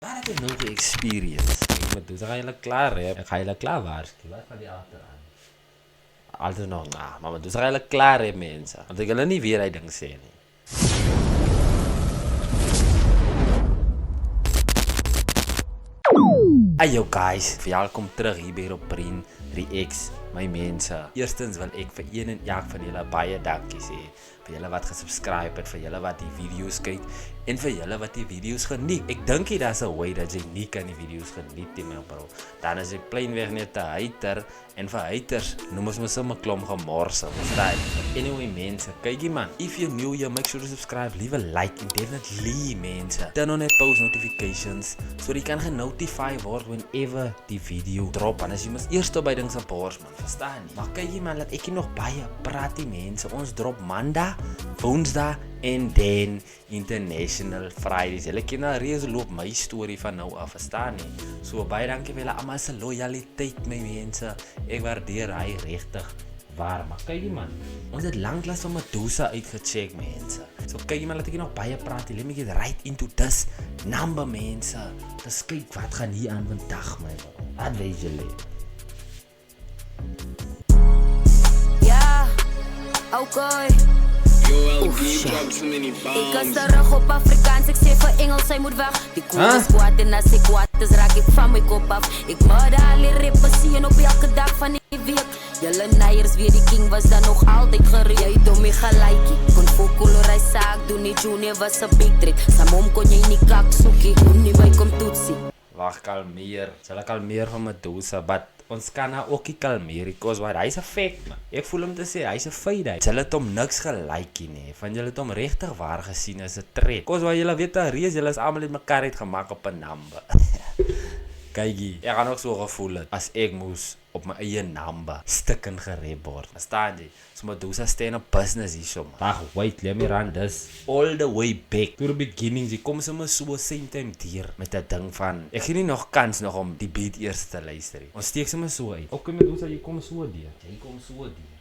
Dat is nog een experience. Ik moet doen, dan ga je klaar, hè. Ik ga je klaar waarschuwen. Wat van die achteraan? Altijd nog na, maar dus ga je klaar, hè, mensen. Want ik wil er niet weer uit ding zeggen. Ayo guys, welkom terug hier bij op Brien Reacts, my mensen. Eerstens wil ik vir een en elk van julle baie dankie sê. Vir julle wat gesubscribe het, vir julle wat die video's kyk en vir julle wat die video's geniet. Ek dink nie daar's 'n way dat jy nie kan die video's geniet nie, my bro. Dan is ek plainweg net 'n hater en vir haters noem ons my sommer klomp gemorse. Verstaan? Anyway mense, kykie man, if you're new here, make sure to subscribe, leave a like and definitely mense. Turn on that post notifications so jy kan genotify word whenever die video drop. En as jy mos eers by ding se bors man, verstaan nie. Maar kykie man, laat ek nog baie praat die mense. Ons drop Maandag, Woensdag en dan International Fridays. Julle ken nou reeds loop my storie van nou af, verstaan nie. So baie dankie vir julle almal se loyaliteit my mense. Ek waardeer hy regtig. Waar, maar kyk man, ons het lanklaas van Medusa uitgecheck mense. So kyk man, laat ek nog baie praat. Let me get right into this number mense. Dus kyk wat gaan hier aan vandag my bro. Wat weet julle? Ja, okay. Ik was terug op Afrikaans, ik zei voor Engels, zij moet weg. Die koe is kwaad en als ik kwaad is, raak ik van mijn kop af. Ik moet al die rippen zien op elke dag van die week. Julle neiers weer die king was dan nog altijd gereed. Jij doe me gelijkie, kon voor colorij zaak doen, niet junior was een big trick. Samom kon jij niet kak zoekie, kon niet bij kom toetsie. Wacht, kalmeer. Zal ik kalmeer van Medusa, but ons kan nou ook nie kalmeer, because wat, hy is 'n fake man. Ek voel hom te sê, hy is 'n feit. Julle het hom niks gelykie nie, van julle het hom regtig waar gesien as 'n trek. Because wat julle weet, reis, julle is almal met mekaar uitgemaak op 'n number. Kykie, ek gaan ook so gevoel het, as ek moes op my eie number stikken gerep word. Verstaan jy? So Medusa staan op business hier so man. Wag, wait, let me run this all the way back to the beginning. Jy kom sommer so same time hier met 'n ding van, ek gee nie nog kans nog om die beat eers te luister nie. Ons steek sommer so uit. Okay Medusa, jy kom so deur. Jy kom so deur.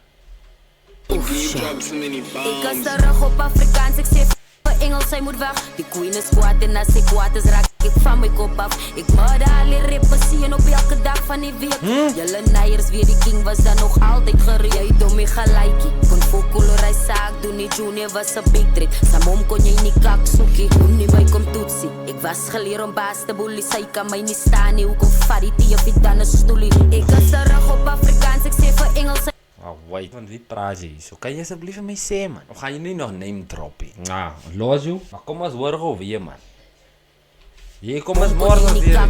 Ik was terug op Afrikaans, ik zei voor Engels, zij moet weg. Die queen is kwaad en als ik kwaad is, raak ik van mijn kop af. Ik moet al die rippen zien op elke dag van die week. Julle neiers weer die king was dan nog altijd gereed. Jij doe me gelijkie, kon voor colorij zaak doen, niet junior was een big trick. Samom kon jij niet kak zoekie, kon niet bij kom toetsie. Ik was geleerd om baas te bully, zij kan mij niet staan, hoe kon farity of ik dan een stoelie. Ik was terug op Afrikaans, ik zei voor Engels. Oh, wait, want wie praat jy? So kan jy asseblief vir my sê man? Of gaan jy nie nog name drop nie? Nou, los jou. Maar kom ons hoor gou weer man. Jy kom ons morgen weer.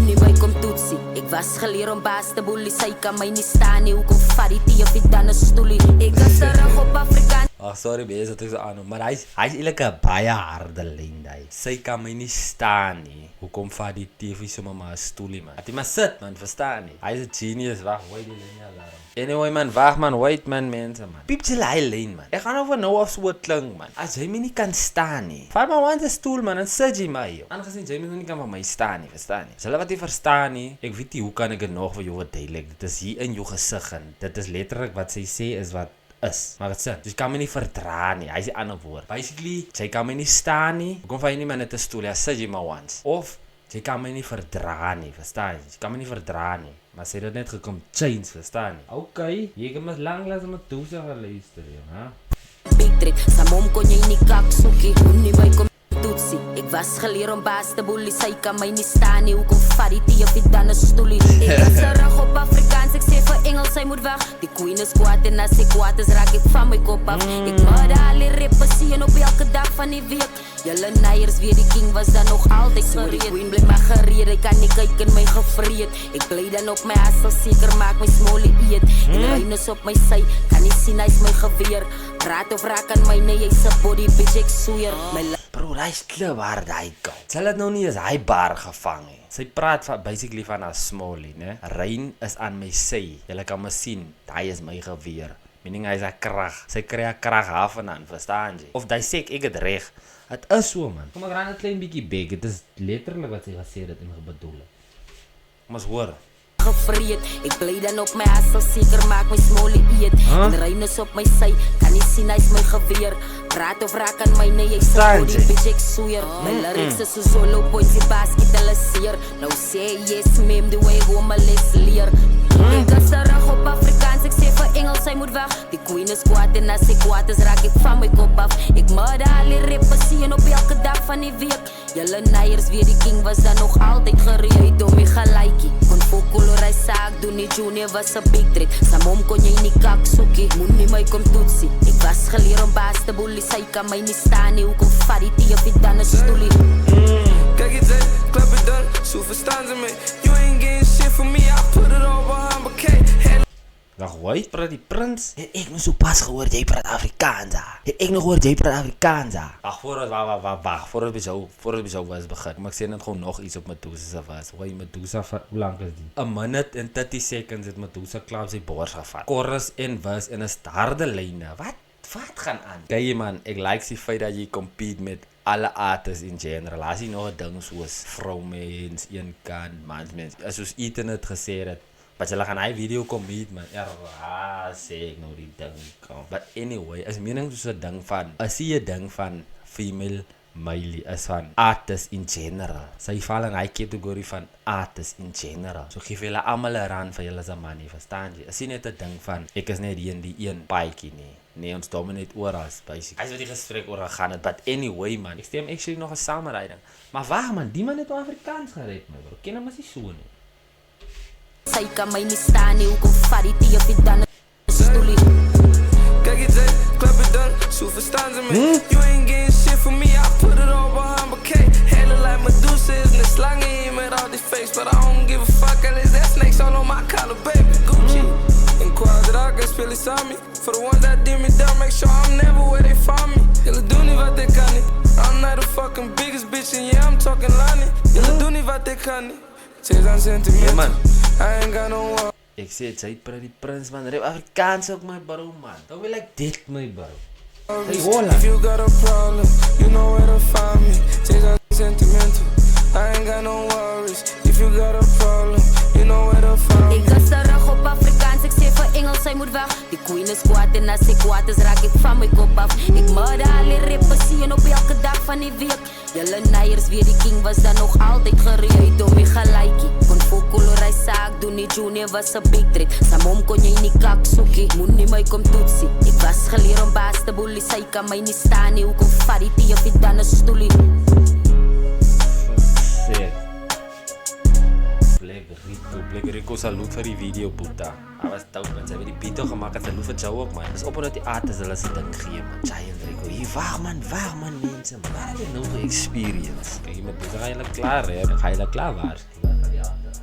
Nie by kom toetsie. Ek was geleerd om baas te bully, sy kan my nie staan, hoe kom farity of ek dan een stoelie. Ek was terug op Afrikaans. Ach, sorry baie, dat ek so aanhoor, maar hy is eintlik 'n baie harde lyn hy. Sy kan my nie staan nie. Hoekom vat die TV sommer maar 'n stoelie man? Het jy maar sit man, verstaan nie. Hy is 'n genius, wag, wait die lyn alarm. Anyway man, wag man, wait man mense man. Piep jy hy lyn man. Ek gaan over nou af so klink man. As jy my nie kan staan nie, vat maar want 'n stoel man en sit jy my hier. Aangesien jy my nie kan van my staan nie, verstaan nie. Hulle wat jy verstaan nie, ek weet nie hoe kan ek dit nog vir jou verduidelik. Dit is hier in jou gesig en dit is letterlik wat sy sê is wat is. Maar wat sê? Dus jy kan my nie verdra nie. Hy is die ander woord. Basically, jy kan my nie staan nie. Hoekom vat jy nie maar net 'n stoel? Ja, sit jy maar once. Of jy kan my nie verdra nie, verstaan jy? Jy kan my nie verdra nie. Maar sy het net gekom change, verstaan jy? Okay, jy kan maar lanklaas met Medusa geluister, hè? Big trick, Samom kon jy nie kak soekie, kon nie by kom toetsie. Ik was geleerd om baas te bully, sy kan my nie staan, hoe kom farity of ek dan een stoelie. Ik was terug op Afrikaans, ik zei voor Engels, zij moet weg. Die queen is kwaad en als ik kwaad is, raak ik van mijn kop af. Ik moet al die rippen zien op elke dag van die week. Julle neiers weer die king was dan nog altijd gereed. Die queen blijf maar gereed, ik kan niet kijken my gevreed. Ik blij dan op my hassel, zeker maak my smolie eet. En Rijn is op my sy, kan nie sien hy is my geweer. Praat of raak aan my, nee, hy is a body bitch, ek soeer. Bro, hy is klaar hy kan. Sal het nou nie as hy bar gevang he. Sy praat van, basically van haar smolie, ne? Rijn is aan my sy. Julle kan my sien, hy is my geweer. Meaning hy is 'n krag. Sy kry 'n krag af en aan, verstaan jy? Of hy sê ek het reg. Het is so man. Kom ek raak 'n klein bietjie bek. Dit is letterlik wat sy gesê het en bedoel het. Kom ons hoor. Gevreed, ik blij dan op mijn hassel, zeker maak my smolie eet. En Rijn is op my sy, kan nie sien hy is my geweer. Praat of raak aan my, nee, jy sê body bitch, ek soeer. My lyrics is so solo points, die basket sê yes ma'am, die way hoe my les leer. Ek is terug op Afrikaans, ek sê vir Engels, sy moet weg. Die queen is kwaad en as ek kwaad is, raak ek van my kop af. Ek murder al die rappers sien op elke dag van die week. Julle neiers weet die king was dan nog altyd gereed om die gelijkie. Kon Fokolo hy saak doen, die junior was 'n big trick. Samom kon jy nie kak soekie, moet nie my kom toetsie. Ek was geleer om baas te boelie, sy kan my nie staan nie. Hoekom vat die tie of die dan 'n stoelie? Kijk je dit, klap het dan, zo verstaan ze me. You ain't getting shit from me, I put it all behind my cake. Dag hoor, praat die prins. Het ek nou so pas gehoor jy praat Afrikaans. Het ek nog gehoor jy praat Afrikaans. Ag, voordat we zo was begin. Maar ek sê net gewoon nog iets op Medusa was. Hoor, Medusa, hoe lang is die? 'n minute en 30 seconds het Medusa klaar op sy bors gevat. Chorus en was en 'n harde lyne. Wat gaan aan? Kyk man, ek like die feit dat jy compete met alle artists in general. As jy nog 'n ding soos vroumense, een kant, mansmense. Soos Ethan het gesê dat but julle gaan hy video kom meet man. Sê ek nou die ding kom. But anyway, as mening soos 'n ding van, as jy 'n ding van female male is van artists in general. Sy val in hy kategorie van artists in general. So geef julle almal 'n rand vir julle se money, verstaan jy? As jy net 'n ding van ek is net die een paadjie nie. Nee, ons dominate oral, basically. Hy het die gesprek oor gegaan het, but anyway man, ek stem actually nog 'n sameriding. Maar wag man, die man het Afrikaans gered my bro. Ken hom as hy so nie. Sy kan my nie staan nie, hoekom vat die tie of die dan 'n stoelie? Kijk je dit, klap het dan, zo verstaan ze me. You ain't getting shit from me, I put it all behind my cake. Hele like Medusa is net slangen hier met al die fakes. But I don't give a fuck, al is that snakes all on my collar, baby. Gucci. In Quadrat, I speel iets aan me. For the ones that did me down, make sure I'm never where they found me. Jullie doen niet wat ik kan niet. I'm not the fucking biggest bitch and yeah, I'm talking Lani. Jullie doen niet wat ik kan niet. Steeds aan sentimenten. man. I ain't got no one. Ek sê het sy praat die prins man. Rep Afrikaans ook my bro man. Don't be like dit my bro. Hey hola. If you got a problem, you know where to find me. Steeds aan sentimental. I ain't got no worries. If you got a problem, you know where to find me. Ek is terug op Afrikaans, ek sê vir Engels, sy moet weg. Die queen is kwaad en as ek kwaad is, raak ek van my kop af. Ek murder al die rappers sien op elke dag van die week. Julle neiers weet die king was dan nog altyd gereed om die gelijkie. Kon Fokolo hy saak doen, die junior was 'n big trick. Samom kon jy nie kak soekie, moet nie my kom toetsie. Ek was geleer om baas te boelie, sy kan my nie staan nie. Hoekom vat die tie of die dan 'n stoelie? Black Rico salut vir die video puta. Hij was dope man, sy het die beat gemaak en salut vir jou ook man. Dis op omdat die artists hulle se ding gee man. Giant Rico, hier wag man mense. Wat het jy nou ge-experience? Kijk, met dit ga jy klaar hè. Ga jy klaar waarskuwen vir die ander.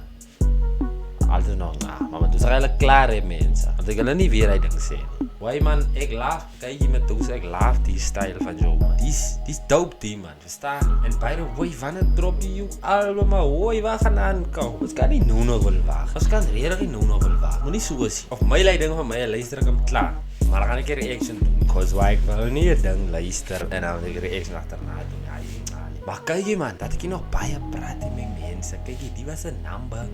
Altijd nog na, maar met dit ga jy klaar hè mense. Want ek hulle nie weer hy ding sê nie. Why man, ek laaf, kyk jy met toes, ek laaf die style van jou man. Dis dope die man, verstaan nie? En by the way, wanneer drop jy jou album, maar hoi, waar gaan aankom? Ons kan nie nou nog wil waag. Ons kan redig nie nou nog wil waag. Moet nie so sien. Of my leiding van my, luister ek hem klaar. Maar dan gaan ek een reaction doen. Because why, ek wil nie een ding luister en dan ek reaction achterna doen. Ja, nie. Maar kyk jy man, dat ek hier nog baie praat met mense. Kyk jy, die was een number.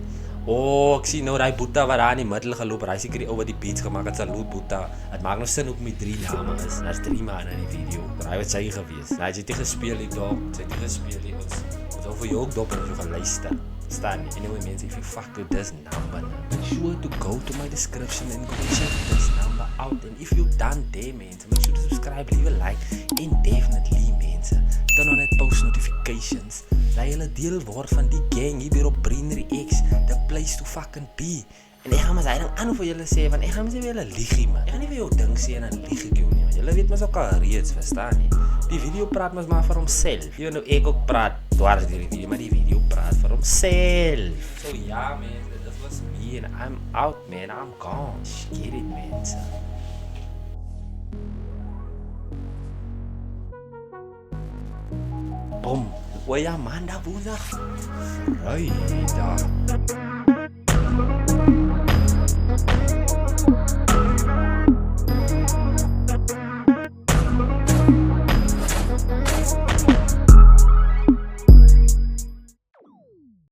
Oh, ek sien nou die Boeta wat daar in die middel geloop, hy seker die ou wat die beats gemaak het, Salut Boeta. Het maak nou sin ook met 3 name is. Daar's 3 manne in die video. Hy was sy gewees. Hy het nie gespeel die dog, sy het nie gespeel die ons. Ons hou vir jou ook dop en jy gaan luister. Staan nie. Anyway mense, if you fuck with this number, make sure to go to my description and go check this number out. And if you done there mense, make sure to subscribe, leave a like, and definitely mense, turn on that post notifications. Dat jy deel word van die gang hier op Brienery X, the place to fucking be. En ek gaan maar sy ding aan vir julle sê, want ek gaan maar sê vir julle liegie man. Ek gaan nie vir jou ding sê en dan lieg ek jou nie, want julle weet mys ook al reeds, verstaan nie. Die video praat mys maar vir homself. Jy nou ek ook praat dwars deur die video, maar die video praat vir homself. So ja man, this was me and I'm out man, I'm gone. Get it man. Boom. O ja man, daar woensdag. Vrydag.